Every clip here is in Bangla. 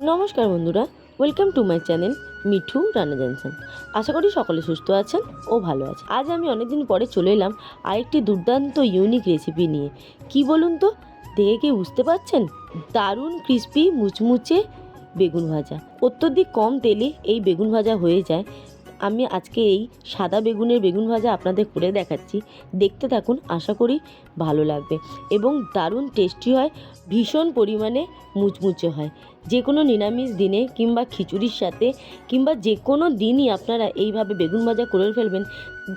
নমস্কার বন্ধুরা, welcome to my channel Mithu রান্না জানছেন। আশা করি সকলে সুস্থ আছেন ও ভালো আছেন। আজ আমি অনেকদিন পরে চলে এলাম আরেকটি দুর্দান্ত ইউনিক রেসিপি নিয়ে। কি বলুন তো, দেখে কি বুঝতে পারছেন? দারুণ ক্রিস্পি মুচমুচে বেগুন ভাজা। অত্যধিক কম তেলে এই বেগুন ভাজা হয়ে যায়। আমি আজকে এই সাদা বেগুনের বেগুন ভাজা আপনাদের করে দেখাচ্ছি। দেখতে থাকুন, আশা করি ভালো লাগবে এবং দারুণ টেস্টি হয়, ভীষণ পরিমাণে মুচমুচে হয়। যে কোনো নিরামিষ দিনে কিংবা খিচুড়ির সাথে কিংবা যে কোনো দিনই আপনারা এইভাবে বেগুন ভাজা করে ফেলবেন,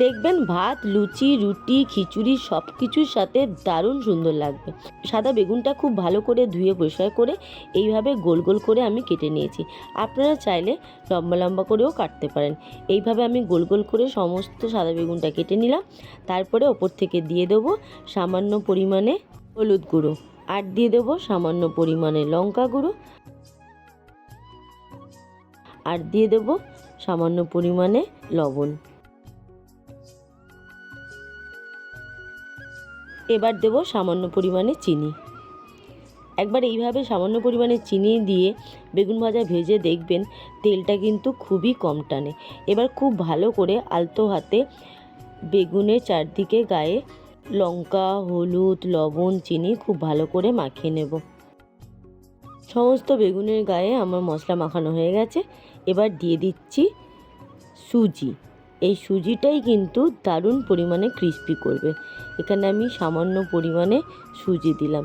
দেখবেন ভাত, লুচি, রুটি, খিচুড়ি সব কিছুর সাথে দারুণ সুন্দর লাগবে। সাদা বেগুনটা খুব ভালো করে ধুয়ে পরিষ্কার করে এইভাবে গোল গোল করে আমি কেটে নিয়েছি। আপনারা চাইলে লম্বা লম্বা করেও কাটতে পারেন। এইভাবে আমি গোল গোল করে সমস্ত সাদা বেগুনটা কেটে নিলাম। তারপরে ওপর থেকে দিয়ে দেবো সামান্য পরিমাণে হলুদ গুঁড়ো, আর দিয়ে দেবো সামান্য পরিমাণে লঙ্কা গুঁড়ো, আর দিয়ে দেবো সামান্য পরিমাণে লবণ। এবার দেবো সামান্য পরিমাণে চিনি। একবার এইভাবে সামান্য পরিমাণে চিনি দিয়ে বেগুন ভাজা ভেজে দেখবেন তেলটা কিন্তু খুবই কম টানে। এবার খুব ভালো করে আলতো হাতে বেগুনের চারদিকে গায়ে লঙ্কা, হলুদ, লবণ, চিনি খুব ভালো করে মাখিয়ে নেব। সমস্ত বেগুনের গায়ে আমার মশলা মাখানো হয়ে গেছে। এবার দিয়ে দিচ্ছি সুজি। এই সুজিটাই কিন্তু দারুণ পরিমাণে ক্রিস্পি করবে। এখানে আমি সামান্য পরিমাণে সুজি দিলাম,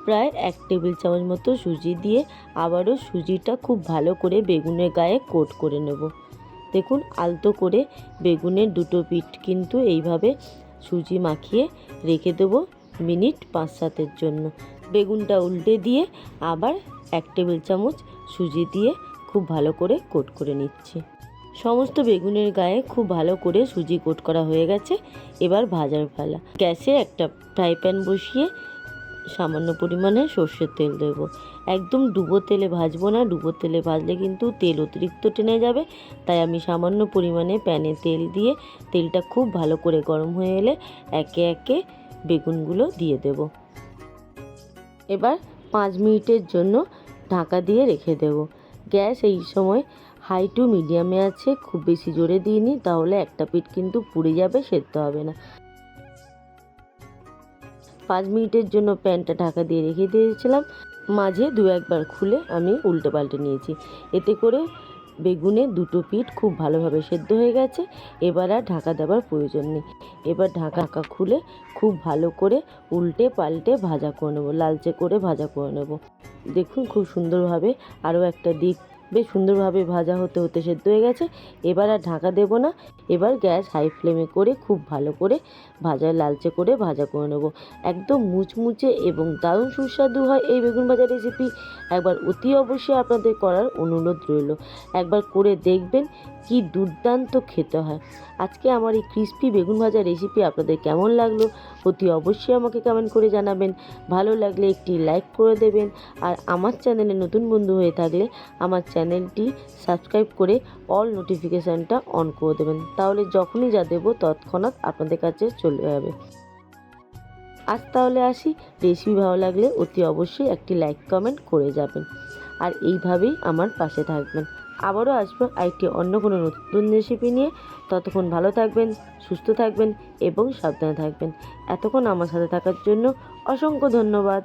প্রায় 1 টেবিল চামচ মতো সুজি দিয়ে আবারও সুজিটা খুব ভালো করে বেগুনের গায়ে কোট করে নেব। দেখুন, আলতো করে বেগুনের দুটো পিঠ কিন্তু এইভাবে সুজি মাখিয়ে রেখে দেবো মিনিট 5-7-এর জন্য। বেগুনটা উল্টে দিয়ে আবার 1 টেবিল চামচ সুজি দিয়ে খুব ভালো করে কোট করে নিচ্ছি। সমস্ত বেগুনের গায়ে খুব ভালো করে সুজি কোট করা হয়ে গেছে। এবার ভাজার পালা। গ্যাসে একটা ফ্রাই প্যান বসিয়ে সামান্য পরিমাণে সর্ষের তেল দেব। একদম ডুবো তেলে ভাজবো না, ডুবো তেলে ভাজলে কিন্তু তেল অতিরিক্ত টেনে যাবে। তাই আমি সামান্য পরিমাণে প্যানে তেল দিয়ে তেলটা খুব ভালো করে গরম হয়ে এলে একে একে বেগুনগুলো দিয়ে দেব। এবার 5 মিনিটের জন্য ঢাকা দিয়ে রেখে দেব। গ্যাস এই সময় হাই টু মিডিয়ামে আছে, খুব বেশি জোরে দিইনি, তাহলে একটা পিঠ কিন্তু পুড়ে যাবে, সেদ্ধ হবে না। 5 মিনিটের জন্য প্যানটা ঢাকা দিয়ে রেখে দিয়েছিলাম। মাঝে 2-1 বার খুলে আমি উল্টে পাল্টে নিয়েছি। এতে করে বেগুনের দুটো পিঠ খুব ভালোভাবে সেদ্ধ হয়ে গেছে। এবার আর ঢাকা দেওয়ার প্রয়োজন নেই। এবার ঢাকা খুলে খুব ভালো করে উল্টে পাল্টে ভাজা করে নেবো, লালচে করে ভাজা করে নেব। দেখুন, খুব সুন্দরভাবে আরও একটা দিক বেশ সুন্দরভাবে ভাজা হতে হতে সেদ্ধ হয়ে গেছে। এবার আর ঢাকা দেব না। এবার গ্যাস হাই ফ্লেমে করে খুব ভালো করে লালচে করে ভাজা করে নেব। একদম মুচমুচে এবং দারুণ সুস্বাদু হয় এই বেগুন ভাজা রেসিপি। একবার অতি অবশ্যই আপনাদের করার অনুরোধ রইল। একবার করে দেখবেন কি দুর্দান্ত খেতে হয়। আজকে আমার এই ক্রিস্পি বেগুন ভাজা রেসিপি আপনাদের কেমন লাগলো অতি অবশ্যই আমাকে কমেন্ট করে জানাবেন। ভালো লাগলে একটি লাইক করে দেবেন, আর আমার চ্যানেলে নতুন বন্ধু হয়ে থাকলে আমার চ্যানেলটি সাবস্ক্রাইব করে অল নোটিফিকেশানটা অন করে দেবেন। তাহলে যখনই যা দেবো তৎক্ষণাৎ আপনাদের কাছে চলে যাবে। আজ তাহলে আসি। রেসিপি ভালো লাগলে অতি অবশ্যই একটি লাইক কমেন্ট করে যাবেন, আর এইভাবেই আমার পাশে থাকবেন। আবারও আসবো আরেকটি অন্য কোনো নতুন রেসিপি নিয়ে। ততক্ষণ ভালো থাকবেন, সুস্থ থাকবেন এবং সাবধানে থাকবেন। এতক্ষণ আমার সাথে থাকার জন্য অসংখ্য ধন্যবাদ।